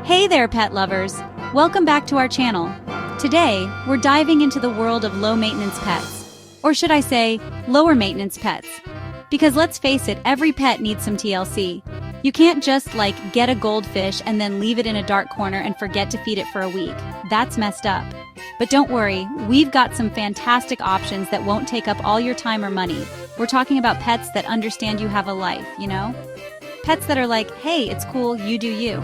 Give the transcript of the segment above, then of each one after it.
Hey there, pet lovers! Welcome back to our channel. Today, we're diving into the world of low-maintenance pets. Or should I say, lower-maintenance pets. Because let's face it, every pet needs some TLC. You can't just, get a goldfish and then leave it in a dark corner and forget to feed it for a week. That's messed up. But don't worry, we've got some fantastic options that won't take up all your time or money. We're talking about pets that understand you have a life, you know? Pets that are like, hey, it's cool, you do you.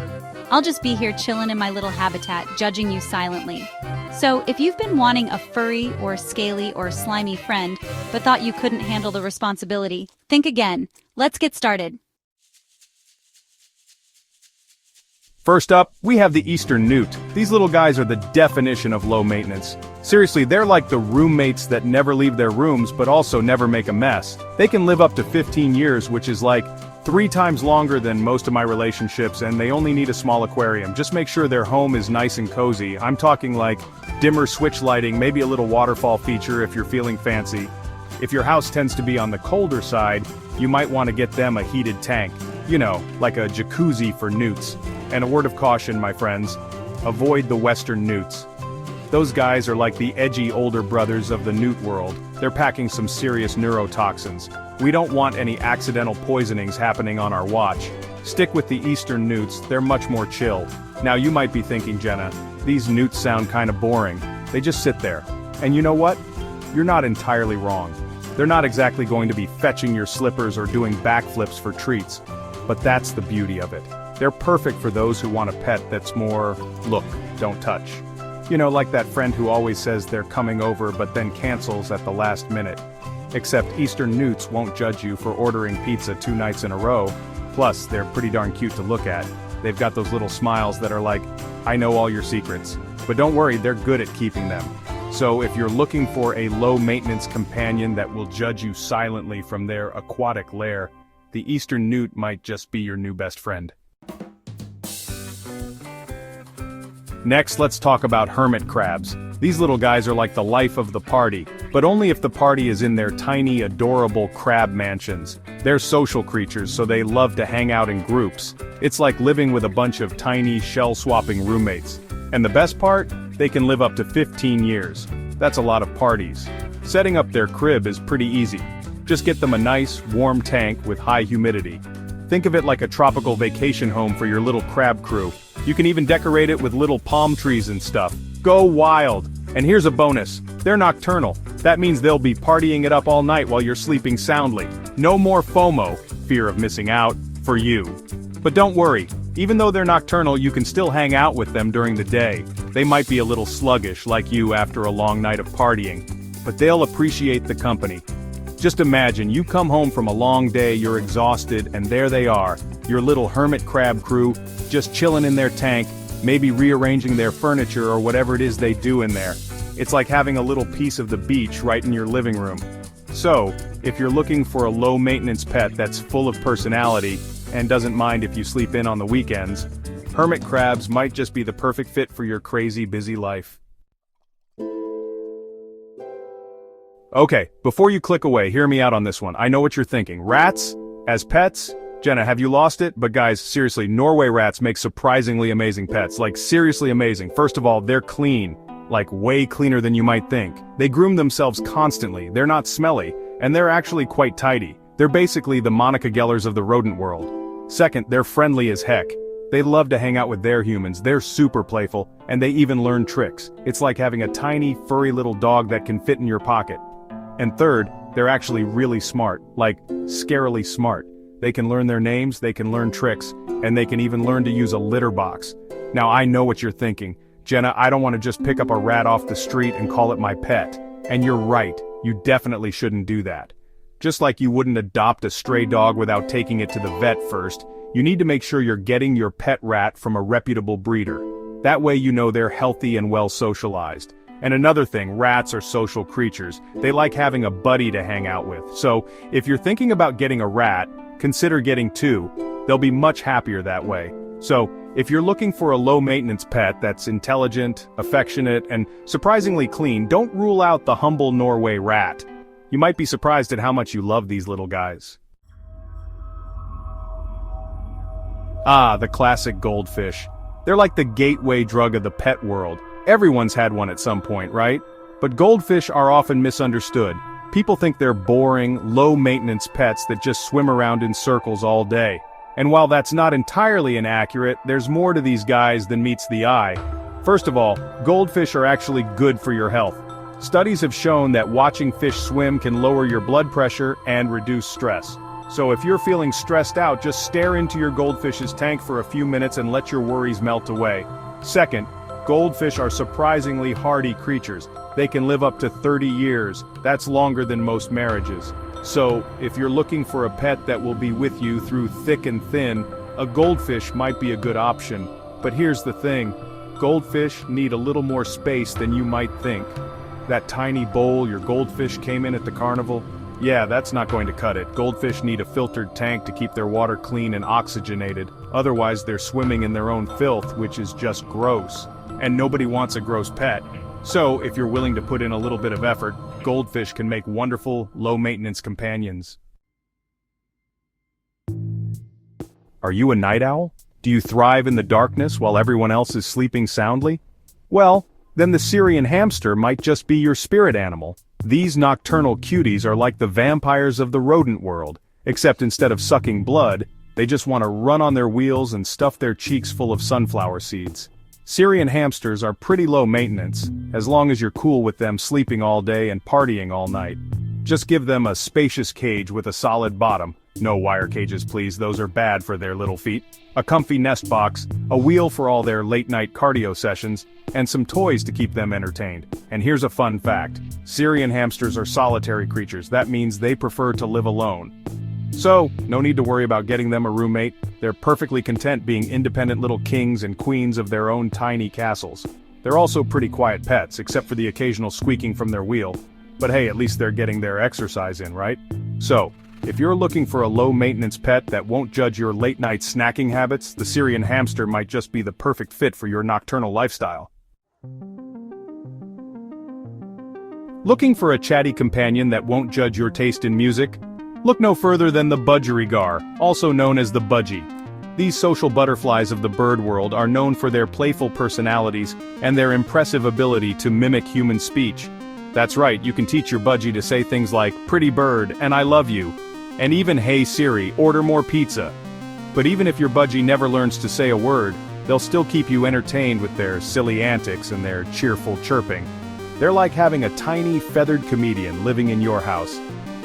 I'll just be here chilling in my little habitat, judging you silently. So, if you've been wanting a furry or scaly or slimy friend, but thought you couldn't handle the responsibility, think again. Let's get started. First up, we have the Eastern Newt. These little guys are the definition of low maintenance. Seriously, they're like the roommates that never leave their rooms but also never make a mess. They can live up to 15 years, which is like 3 times longer than most of my relationships, and they only need a small aquarium. Just make sure their home is nice and cozy. I'm talking like dimmer switch lighting, maybe a little waterfall feature if you're feeling fancy. If your house tends to be on the colder side, you might want to get them a heated tank. You know, like a jacuzzi for newts. And a word of caution, my friends, avoid the Western newts. Those guys are like the edgy older brothers of the newt world. They're packing some serious neurotoxins. We don't want any accidental poisonings happening on our watch. Stick with the Eastern newts, they're much more chill. Now you might be thinking, Jenna, these newts sound kinda boring. They just sit there. And you know what? You're not entirely wrong. They're not exactly going to be fetching your slippers or doing backflips for treats. But that's the beauty of it. They're perfect for those who want a pet that's more, look, don't touch. You know, like that friend who always says they're coming over but then cancels at the last minute. Except Eastern newts won't judge you for ordering pizza 2 nights in a row, plus they're pretty darn cute to look at. They've got those little smiles that are like, I know all your secrets. But don't worry, they're good at keeping them. So if you're looking for a low-maintenance companion that will judge you silently from their aquatic lair, the Eastern newt might just be your new best friend. Next, let's talk about hermit crabs. These little guys are like the life of the party, but only if the party is in their tiny, adorable crab mansions. They're social creatures, so they love to hang out in groups. It's like living with a bunch of tiny, shell-swapping roommates. And the best part? They can live up to 15 years. That's a lot of parties. Setting up their crib is pretty easy. Just get them a nice, warm tank with high humidity. Think of it like a tropical vacation home for your little crab crew. You can even decorate it with little palm trees and stuff. Go wild! And here's a bonus. They're nocturnal. That means they'll be partying it up all night while you're sleeping soundly. No more FOMO, fear of missing out, for you. But don't worry. Even though they're nocturnal, you can still hang out with them during the day. They might be a little sluggish like you after a long night of partying. But they'll appreciate the company. Just imagine, you come home from a long day, you're exhausted, and there they are, your little hermit crab crew, just chilling in their tank, maybe rearranging their furniture or whatever it is they do in there. It's like having a little piece of the beach right in your living room. So, if you're looking for a low-maintenance pet that's full of personality, and doesn't mind if you sleep in on the weekends, hermit crabs might just be the perfect fit for your crazy, busy life. Okay, before you click away, hear me out on this one. I know what you're thinking. Rats? As pets? Jenna, have you lost it? But guys, seriously, Norway rats make surprisingly amazing pets. Like, seriously amazing. First of all, they're clean. Like, way cleaner than you might think. They groom themselves constantly, they're not smelly, and they're actually quite tidy. They're basically the Monica Gellers of the rodent world. Second, they're friendly as heck. They love to hang out with their humans, they're super playful, and they even learn tricks. It's like having a tiny, furry little dog that can fit in your pocket. And third, they're actually really smart, like, scarily smart. They can learn their names, they can learn tricks, and they can even learn to use a litter box. Now I know what you're thinking. Jenna, I don't want to just pick up a rat off the street and call it my pet. And you're right, you definitely shouldn't do that. Just like you wouldn't adopt a stray dog without taking it to the vet first, you need to make sure you're getting your pet rat from a reputable breeder. That way you know they're healthy and well socialized. And another thing, rats are social creatures. They like having a buddy to hang out with. So, if you're thinking about getting a rat, consider getting 2. They'll be much happier that way. So, if you're looking for a low-maintenance pet that's intelligent, affectionate, and surprisingly clean, don't rule out the humble Norway rat. You might be surprised at how much you love these little guys. Ah, the classic goldfish. They're like the gateway drug of the pet world. Everyone's had one at some point, right? But goldfish are often misunderstood. People think they're boring, low-maintenance pets that just swim around in circles all day. And while that's not entirely inaccurate, there's more to these guys than meets the eye. First of all, goldfish are actually good for your health. Studies have shown that watching fish swim can lower your blood pressure and reduce stress. So if you're feeling stressed out, just stare into your goldfish's tank for a few minutes and let your worries melt away. Second, goldfish are surprisingly hardy creatures. They can live up to 30 years. That's longer than most marriages. So, if you're looking for a pet that will be with you through thick and thin, a goldfish might be a good option. But here's the thing, goldfish need a little more space than you might think. That tiny bowl your goldfish came in at the carnival? Yeah, that's not going to cut it. Goldfish need a filtered tank to keep their water clean and oxygenated. Otherwise they're swimming in their own filth, which is just gross. And nobody wants a gross pet. So, if you're willing to put in a little bit of effort, goldfish can make wonderful, low-maintenance companions. Are you a night owl? Do you thrive in the darkness while everyone else is sleeping soundly? Well, then the Syrian hamster might just be your spirit animal. These nocturnal cuties are like the vampires of the rodent world, except instead of sucking blood, they just want to run on their wheels and stuff their cheeks full of sunflower seeds. Syrian hamsters are pretty low maintenance, as long as you're cool with them sleeping all day and partying all night. Just give them a spacious cage with a solid bottom. No wire cages please, those are bad for their little feet. A comfy nest box, a wheel for all their late-night cardio sessions, and some toys to keep them entertained. And here's a fun fact. Syrian hamsters are solitary creatures. That means they prefer to live alone. So, no need to worry about getting them a roommate. They're perfectly content being independent little kings and queens of their own tiny castles. They're also pretty quiet pets, except for the occasional squeaking from their wheel. But hey, at least they're getting their exercise in, right? So, if you're looking for a low-maintenance pet that won't judge your late-night snacking habits, the Syrian hamster might just be the perfect fit for your nocturnal lifestyle. Looking for a chatty companion that won't judge your taste in music? Look no further than the budgerigar, also known as the budgie. These social butterflies of the bird world are known for their playful personalities and their impressive ability to mimic human speech. That's right, you can teach your budgie to say things like, "Pretty bird," and "I love you," and even "Hey Siri, order more pizza." But even if your budgie never learns to say a word, they'll still keep you entertained with their silly antics and their cheerful chirping. They're like having a tiny, feathered comedian living in your house.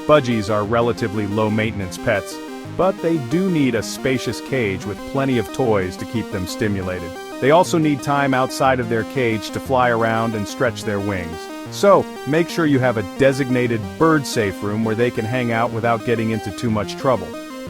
Budgies are relatively low-maintenance pets, but they do need a spacious cage with plenty of toys to keep them stimulated. They also need time outside of their cage to fly around and stretch their wings. So, make sure you have a designated bird-safe room where they can hang out without getting into too much trouble.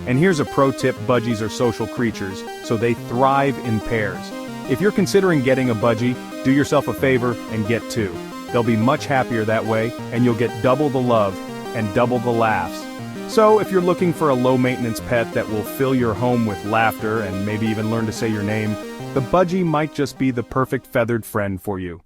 And here's a pro tip: budgies are social creatures, so they thrive in pairs. If you're considering getting a budgie, do yourself a favor and get two. They'll be much happier that way, and you'll get double the love and double the laughs. So if you're looking for a low-maintenance pet that will fill your home with laughter and maybe even learn to say your name, the budgie might just be the perfect feathered friend for you.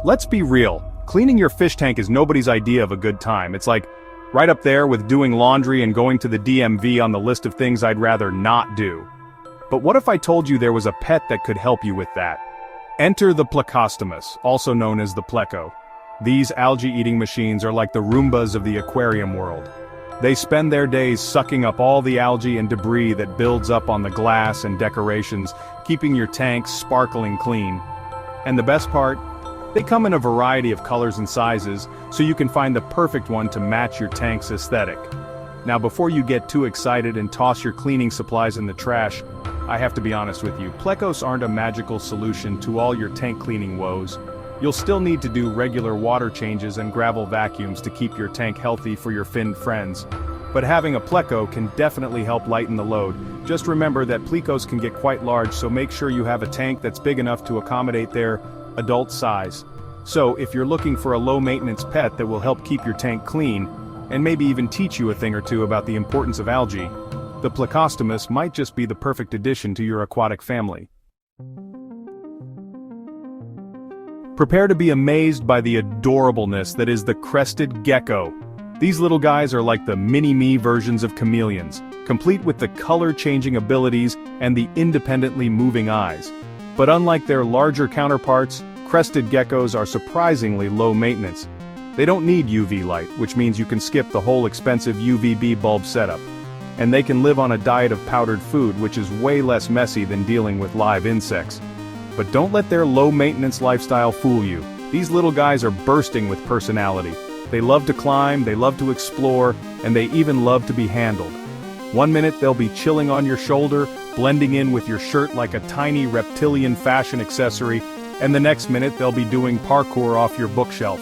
Let's be real, cleaning your fish tank is nobody's idea of a good time. It's like right up there with doing laundry and going to the DMV on the list of things I'd rather not do. But what if I told you there was a pet that could help you with that? Enter the plecostomus, also known as the pleco. These algae-eating machines are like the Roombas of the aquarium world. They spend their days sucking up all the algae and debris that builds up on the glass and decorations, keeping your tank sparkling clean. And the best part? They come in a variety of colors and sizes, so you can find the perfect one to match your tank's aesthetic. Now before you get too excited and toss your cleaning supplies in the trash, I have to be honest with you, plecos aren't a magical solution to all your tank cleaning woes. You'll still need to do regular water changes and gravel vacuums to keep your tank healthy for your finned friends. But having a pleco can definitely help lighten the load. Just remember that plecos can get quite large, so make sure you have a tank that's big enough to accommodate their adult size. So if you're looking for a low-maintenance pet that will help keep your tank clean, and maybe even teach you a thing or two about the importance of algae, the plecostomus might just be the perfect addition to your aquatic family. Prepare to be amazed by the adorableness that is the crested gecko. These little guys are like the mini-me versions of chameleons, complete with the color-changing abilities and the independently moving eyes. But unlike their larger counterparts, crested geckos are surprisingly low maintenance. They don't need UV light, which means you can skip the whole expensive UVB bulb setup. And they can live on a diet of powdered food, which is way less messy than dealing with live insects. But don't let their low-maintenance lifestyle fool you. These little guys are bursting with personality. They love to climb, they love to explore, and they even love to be handled. One minute they'll be chilling on your shoulder, blending in with your shirt like a tiny reptilian fashion accessory, and the next minute they'll be doing parkour off your bookshelf.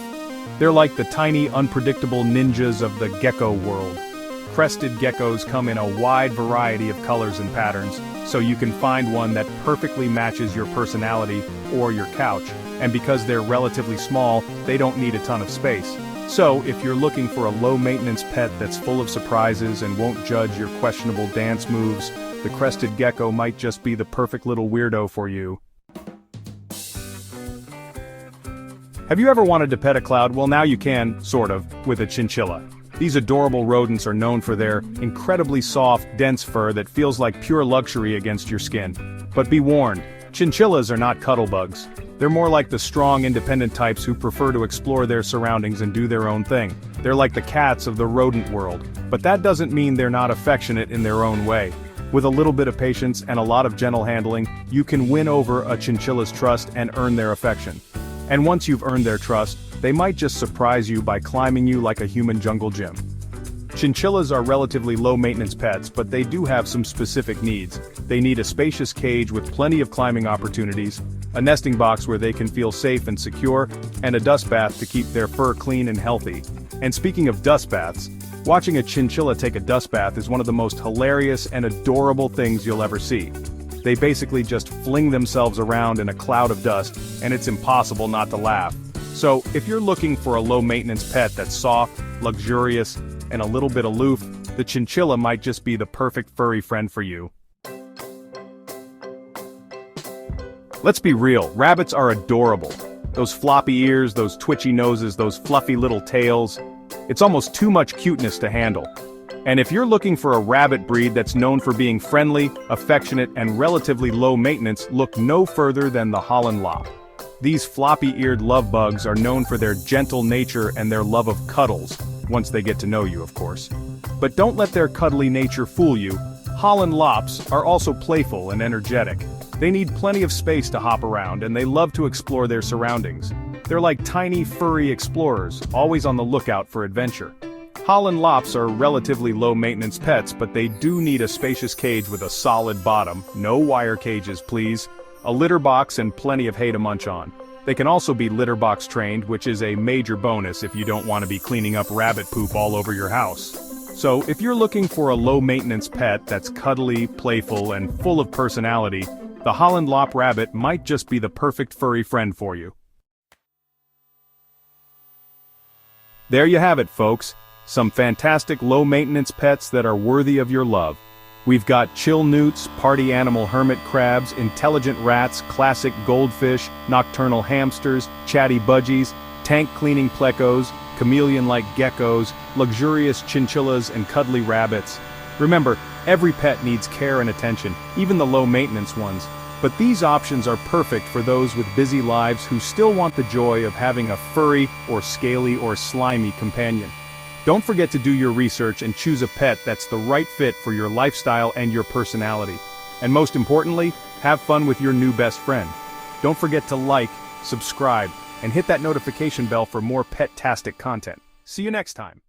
They're like the tiny, unpredictable ninjas of the gecko world. Crested geckos come in a wide variety of colors and patterns, so you can find one that perfectly matches your personality or your couch, and because they're relatively small, they don't need a ton of space. So, if you're looking for a low-maintenance pet that's full of surprises and won't judge your questionable dance moves, the crested gecko might just be the perfect little weirdo for you. Have you ever wanted to pet a cloud? Well, now you can, sort of, with a chinchilla. These adorable rodents are known for their incredibly soft, dense fur that feels like pure luxury against your skin. But be warned, chinchillas are not cuddlebugs. They're more like the strong, independent types who prefer to explore their surroundings and do their own thing. They're like the cats of the rodent world. But that doesn't mean they're not affectionate in their own way. With a little bit of patience and a lot of gentle handling, you can win over a chinchilla's trust and earn their affection. And once you've earned their trust, they might just surprise you by climbing you like a human jungle gym. Chinchillas are relatively low-maintenance pets, but they do have some specific needs. They need a spacious cage with plenty of climbing opportunities, a nesting box where they can feel safe and secure, and a dust bath to keep their fur clean and healthy. And speaking of dust baths, watching a chinchilla take a dust bath is one of the most hilarious and adorable things you'll ever see. They basically just fling themselves around in a cloud of dust, and it's impossible not to laugh. So, if you're looking for a low-maintenance pet that's soft, luxurious, and a little bit aloof, the chinchilla might just be the perfect furry friend for you. Let's be real, rabbits are adorable. Those floppy ears, those twitchy noses, those fluffy little tails. It's almost too much cuteness to handle. And if you're looking for a rabbit breed that's known for being friendly, affectionate, and relatively low maintenance, look no further than the Holland Lop. These floppy-eared love bugs are known for their gentle nature and their love of cuddles, once they get to know you, of course. But don't let their cuddly nature fool you. Holland Lops are also playful and energetic. They need plenty of space to hop around, and they love to explore their surroundings. They're like tiny, furry explorers, always on the lookout for adventure. Holland Lops are relatively low-maintenance pets, but they do need a spacious cage with a solid bottom. No wire cages, please. A litter box and plenty of hay to munch on. They can also be litter box trained, which is a major bonus if you don't want to be cleaning up rabbit poop all over your house. So, if you're looking for a low-maintenance pet that's cuddly, playful, and full of personality, the Holland Lop rabbit might just be the perfect furry friend for you. There you have it, folks. Some fantastic low-maintenance pets that are worthy of your love. We've got chill newts, party animal hermit crabs, intelligent rats, classic goldfish, nocturnal hamsters, chatty budgies, tank-cleaning plecos, chameleon-like geckos, luxurious chinchillas, and cuddly rabbits. Remember, every pet needs care and attention, even the low-maintenance ones. But these options are perfect for those with busy lives who still want the joy of having a furry or scaly or slimy companion. Don't forget to do your research and choose a pet that's the right fit for your lifestyle and your personality. And most importantly, have fun with your new best friend. Don't forget to like, subscribe, and hit that notification bell for more pet-tastic content. See you next time.